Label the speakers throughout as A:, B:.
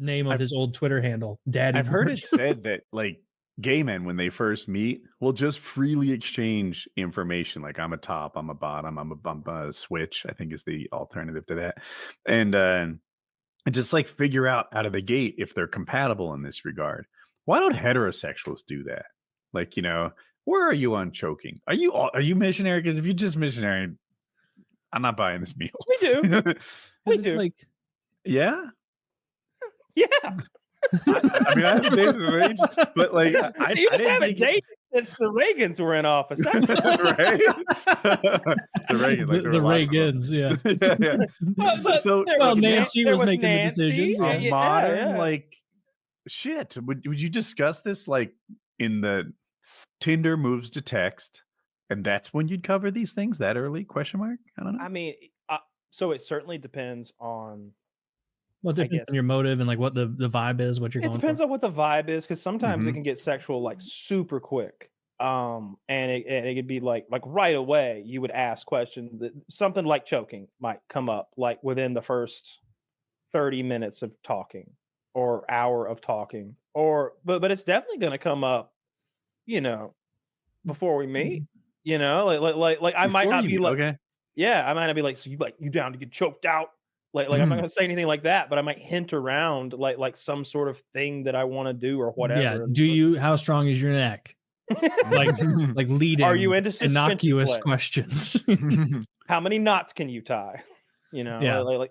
A: name of his old Twitter handle, Daddy.
B: I've heard it said that like gay men, when they first meet, will just freely exchange information. Like, I'm a top, I'm a bottom, I'm a switch, I think is the alternative to that. And just like figure out of the gate if they're compatible in this regard. Why don't heterosexuals do that? Like, where are you on choking? Are you missionary? Because if you're just missionary, I'm not buying this meal.
C: We do. We do.
A: Like,
B: yeah.
C: Yeah.
B: I mean, I haven't dated an age, but like,
C: you just haven't dated since the Reagans were in office. That's
B: right.
A: The Reagans, yeah.
B: yeah.
A: Well, Nancy was making the decisions.
B: Modern, like, shit. Would you discuss this like in the Tinder moves to text, and that's when you'd cover these things that early? Question mark. I don't know.
C: I mean, so it certainly depends on.
A: Well, it depends on your motive and like what the vibe is, what you're going for.
C: It depends on what the vibe is, because sometimes it can get sexual like super quick. And it could be like right away you would ask questions that something like choking might come up like within the first 30 minutes of talking or hour of talking, but it's definitely going to come up, before we meet, like I might not be like, okay. Yeah, I might not be like, so you down to get choked out? Like I'm not gonna say anything like that, but I might hint around like some sort of thing that I want to do or whatever.
A: Yeah. How strong is your neck? like leading.
C: Are you into
A: innocuous questions?
C: How many knots can you tie?
A: Yeah.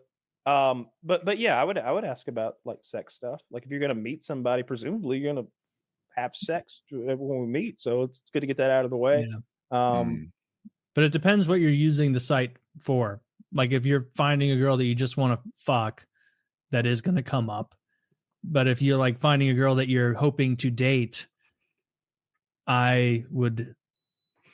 C: But yeah, I would ask about like sex stuff. Like if you're gonna meet somebody, presumably you're gonna have sex when we meet, so it's good to get that out of the way.
A: Yeah. But it depends what you're using the site for. Like if you're finding a girl that you just want to fuck, that is going to come up. But if you're like finding a girl that you're hoping to date, I would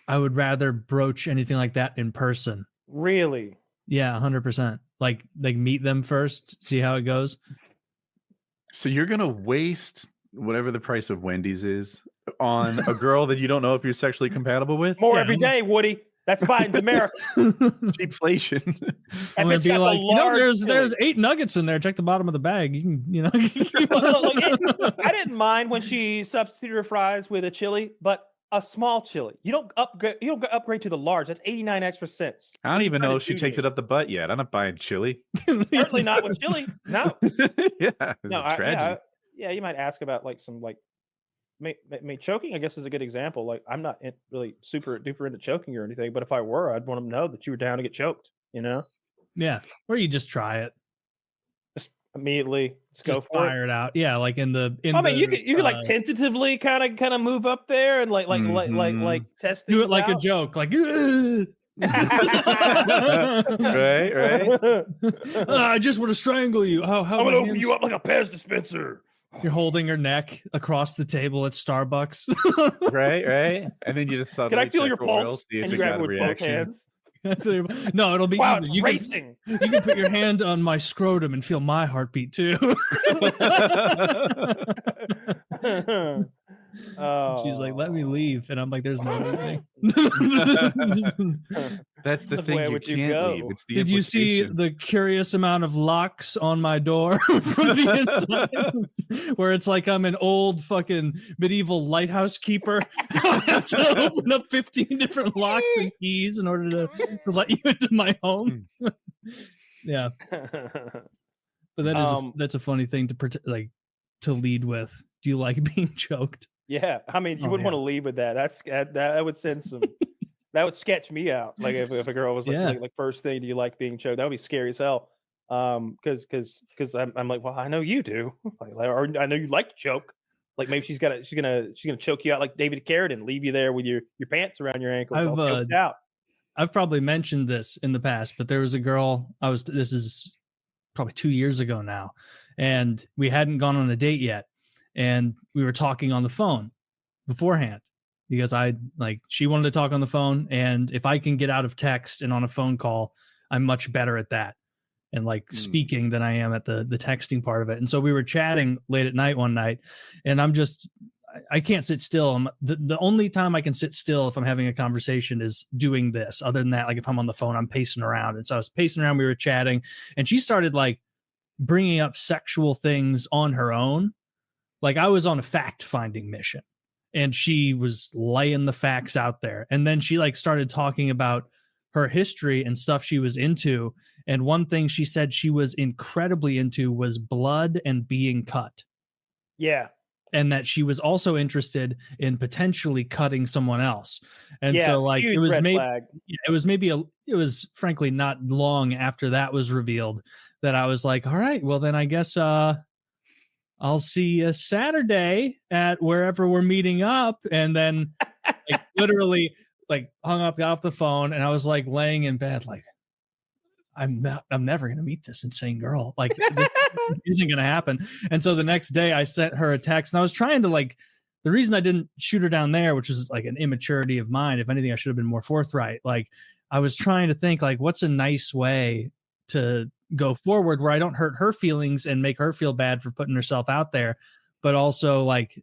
A: rather broach anything like that in person.
C: Really?
A: Yeah, 100%. Like meet them first, see how it goes.
B: So you're going to waste whatever the price of Wendy's is on a girl that you don't know if you're sexually compatible with?
C: More every day, Woody. That's Biden's America.
B: Cheapflation.
A: I'm gonna be like, there's 8 nuggets in there. Check the bottom of the bag. You can,
C: I didn't mind when she substituted her fries with a chili, but a small chili. You don't upgrade to the large. That's 89 extra cents.
B: I don't even know if she takes it up the butt yet. I'm not buying chili.
C: Certainly not with chili. No.
B: Yeah. Tragedy.
C: Yeah, you might ask about like some like. Choking, I guess, is a good example. Like, I'm not really super duper into choking or anything, but if I were, I'd want to know that you were down to get choked.
A: Yeah, or you just try it.
C: Just immediately go for
A: fire it out. Yeah, like in the.
C: I mean, you could like tentatively kind of move up there and like test.
A: Do it like a joke, like.
B: right.
A: I just want to strangle you. How
C: I'm gonna open you up like a Pez dispenser.
A: You're holding her neck across the table at Starbucks.
B: right. And then you just suddenly
C: can I feel your pulse? And you grab it with both hands.
A: No, it'll be
C: even.
A: You can put your hand on my scrotum and feel my heartbeat too. She's like, let me leave. And I'm like, there's no way.
B: That's the thing. You can't leave. It's the
A: Did you see the curious amount of locks on my door from the inside? Where it's like I'm an old fucking medieval lighthouse keeper. I have to open up 15 different locks and keys in order to let you into my home. Yeah. But that's a funny thing to lead with. Do you like being choked?
C: Yeah, I mean, you wouldn't want to lead with that. That would send some. That would sketch me out. Like if a girl was like first thing, do you like being choked? That would be scary as hell. Because I'm like, well, I know you do. Or I know you like to choke. Like maybe she's gonna choke you out like David Carradine, leave you there with your pants around your ankles, all choked out.
A: I've probably mentioned this in the past, but there was a girl. This is probably 2 years ago now, and we hadn't gone on a date yet. And we were talking on the phone beforehand because she wanted to talk on the phone. And if I can get out of text and on a phone call, I'm much better at that and speaking than I am at the texting part of it. And so we were chatting late at night one night, and I can't sit still. The only time I can sit still if I'm having a conversation is doing this. Other than that, like if I'm on the phone, I'm pacing around. And so I was pacing around, we were chatting, and she started bringing up sexual things on her own. Like I was on a fact finding mission and she was laying the facts out there. And then she like started talking about her history and stuff she was into. And one thing she said she was incredibly into was blood and being cut.
C: Yeah.
A: And that she was also interested in potentially cutting someone else. And so like it was frankly not long after that was revealed that I was like, all right, well then I guess I'll see you Saturday at wherever we're meeting up. And then like literally like hung up, got off the phone, and I was like laying in bed like, I'm never going to meet this insane girl. Like this isn't going to happen. And so the next day I sent her a text and I was trying to like, the reason I didn't shoot her down there, which is like an immaturity of mine. If anything, I should have been more forthright. Like I was trying to think like, what's a nice way to go forward where I don't hurt her feelings and make her feel bad for putting herself out there, but also like,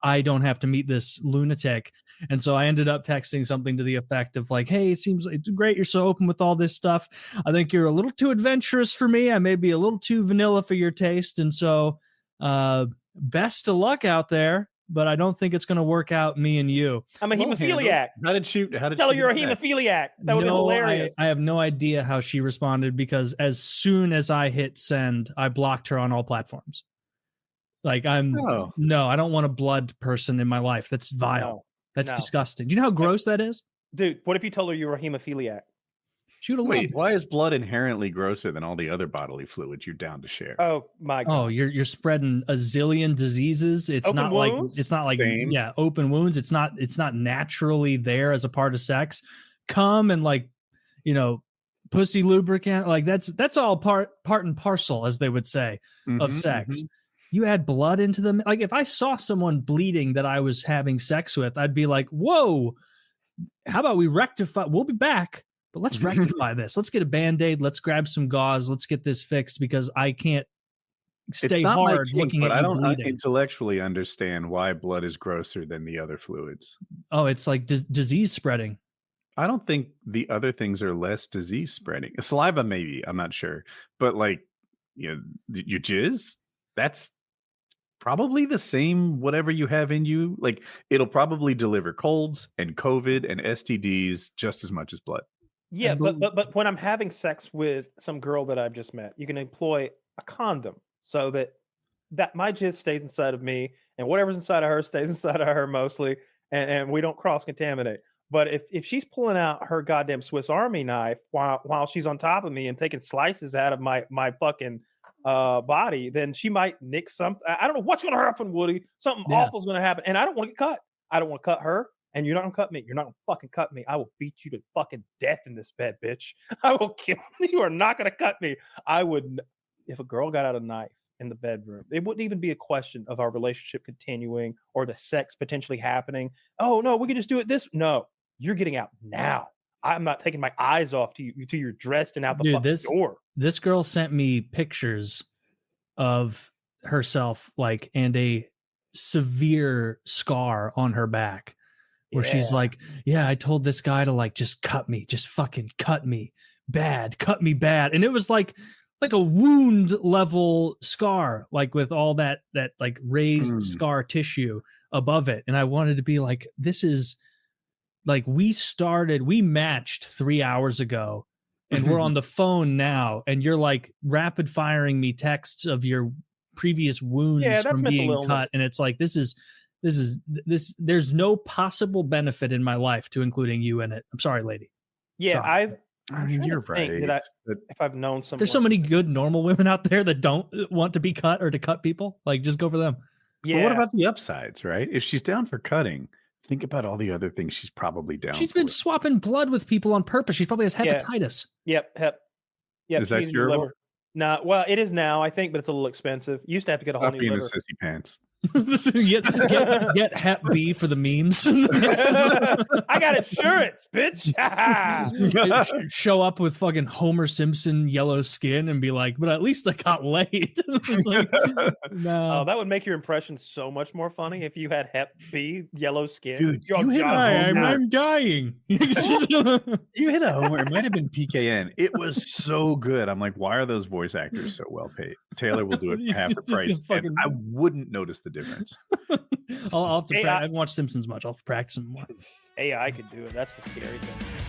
A: I don't have to meet this lunatic. And so I ended up texting something to the effect of like, hey, it seems like it's great. You're so open with all this stuff. I think you're a little too adventurous for me. I may be a little too vanilla for your taste. And so best of luck out there, but I don't think it's going to work out me and you.
C: I'm a hemophiliac.
B: How did she
C: tell her you're a hemophiliac? That would be hilarious.
A: I have no idea how she responded because as soon as I hit send, I blocked her on all platforms. Like I don't want a blood person in my life. That's vile. That's disgusting. Do you know how gross that is?
C: Dude, what if you told her you were a hemophiliac?
A: She would have
B: Wait, why is blood inherently grosser than all the other bodily fluids you're down to share?
C: Oh my God.
A: Oh, you're spreading a zillion diseases. It's
C: open
A: not
C: wounds?
A: like it's not like
B: Same.
A: open wounds. It's not naturally there as a part of sex. Cum and like, pussy lubricant, like that's all part and parcel, as they would say, of sex. Mm-hmm. You add blood into them. Like if I saw someone bleeding that I was having sex with, I'd be like, whoa, how about we rectify? We'll be back, but let's rectify this. Let's get a Band-Aid. Let's grab some gauze. Let's get this fixed because I can't stay hard looking at you.
B: I don't
A: bleeding.
B: Intellectually understand why blood is grosser than the other fluids.
A: Oh, it's like disease spreading.
B: I don't think the other things are less disease spreading. Saliva, maybe. I'm not sure. But like, your jizz, that's probably the same whatever you have in you. Like it'll probably deliver colds and COVID and STDs just as much as blood.
C: Yeah, but when I'm having sex with some girl that I've just met, you can employ a condom so that my jizz stays inside of me and whatever's inside of her stays inside of her mostly, and we don't cross contaminate. But if she's pulling out her goddamn Swiss Army knife while she's on top of me and taking slices out of my fucking body, then she might nick something. I don't know what's going to happen, Woody. Something awful is going to happen, and I don't want to get cut. I don't want to cut her, and you're not going to cut me. You're not going to fucking cut me. I will beat you to fucking death in this bed, bitch. I will kill you. You are not going to cut me. I would, if a girl got out a knife in the bedroom, it wouldn't even be a question of our relationship continuing or the sex potentially happening. Oh no, we could just do it this. No, you're getting out now. I'm not taking my eyes off to you till you're dressed and out the fucking door.
A: This girl sent me pictures of herself, like, and a severe scar on her back where she's like, yeah, I told this guy to like, just cut me, just fucking cut me bad. And it was like a wound level scar, like with all that like raised scar tissue above it. And I wanted to be like, this is like, we matched 3 hours ago and we're on the phone now. And you're like rapid firing me texts of your previous wounds from being cut. And it's like, this is, there's no possible benefit in my life to including you in it. I'm sorry, lady.
C: Yeah.
A: Sorry.
B: I mean, you're right.
C: If I've known someone,
A: there's so many good normal women out there that don't want to be cut or to cut people. Like, just go for them.
B: Yeah. But what about the upsides, right? If she's down for cutting, think about all the other things she's probably down.
A: She's been swapping blood with people on purpose. She probably has hepatitis.
C: Yep.
B: Is that curable?
C: No, well, it is now, I think, but it's a little expensive. You used to have to get a whole new liver.
B: Sissy pants.
A: get Hep B for the memes.
C: I got insurance, bitch.
A: Show up with fucking Homer Simpson yellow skin and be like, but at least I got laid. Like, no.
C: Oh, that would make your impression so much more funny if you had Hep B, yellow skin.
B: Dude,
A: I'm dying.
B: You hit a homer. It might have been PKN. It was so good. I'm like, why are those voice actors so well paid? Taylor will do it for half the price. And I wouldn't notice the difference.
A: I'll have to I haven't watched Simpsons much. I'll have to practice them more.
C: AI could do it. That's the scary thing.